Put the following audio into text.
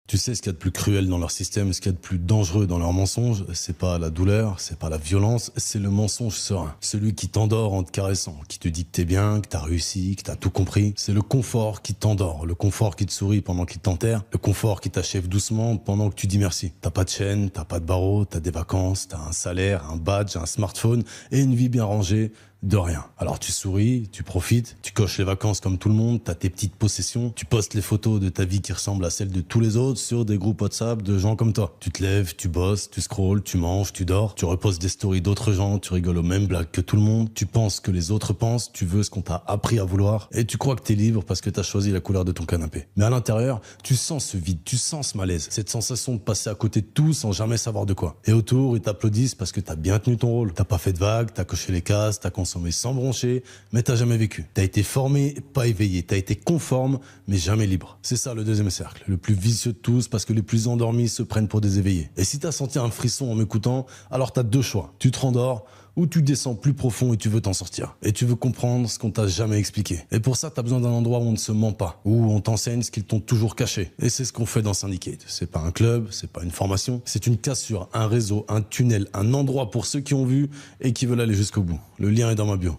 Tu sais, ce qu'il y a de plus cruel dans leur système, ce qu'il y a de plus dangereux dans leur mensonge, c'est pas la douleur, c'est pas la violence, c'est le mensonge serein. Celui qui t'endort en te caressant, qui te dit que t'es bien, que t'as réussi, que t'as tout compris. C'est le confort qui t'endort, le confort qui te sourit pendant qu'il t'enterre, le confort qui t'achève doucement pendant que tu dis merci. T'as pas de chaîne, t'as pas de barreaux, t'as des vacances, t'as un salaire, un badge, un smartphone et une vie bien rangée. De rien. Alors tu souris, tu profites, tu coches les vacances comme tout le monde, t'as tes petites possessions, tu postes les photos de ta vie qui ressemblent à celles de tous les autres sur des groupes WhatsApp de gens comme toi. Tu te lèves, tu bosses, tu scrolles, tu manges, tu dors, tu reposes des stories d'autres gens, tu rigoles aux mêmes blagues que tout le monde, tu penses que les autres pensent, tu veux ce qu'on t'a appris à vouloir et tu crois que t'es libre parce que t'as choisi la couleur de ton canapé. Mais à l'intérieur, tu sens ce vide, tu sens ce malaise, cette sensation de passer à côté de tout sans jamais savoir de quoi. Et autour, ils t'applaudissent parce que t'as bien tenu ton rôle. T'as pas fait de vagues, t'as coché les cases, t'as consommé sans broncher, mais t'as jamais vécu. T'as été formé, pas éveillé. T'as été conforme, mais jamais libre. C'est ça le deuxième cercle, le plus vicieux de tous, parce que les plus endormis se prennent pour des éveillés. Et si t'as senti un frisson en m'écoutant, alors t'as deux choix. Tu te rendors, ou tu descends plus profond et tu veux t'en sortir. Et tu veux comprendre ce qu'on t'a jamais expliqué. Et pour ça, t'as besoin d'un endroit où on ne se ment pas, où on t'enseigne ce qu'ils t'ont toujours caché. Et c'est ce qu'on fait dans Syndicate. C'est pas un club, c'est pas une formation, c'est une cassure, un réseau, un tunnel, un endroit pour ceux qui ont vu et qui veulent aller jusqu'au bout. Le lien est dans ma bio.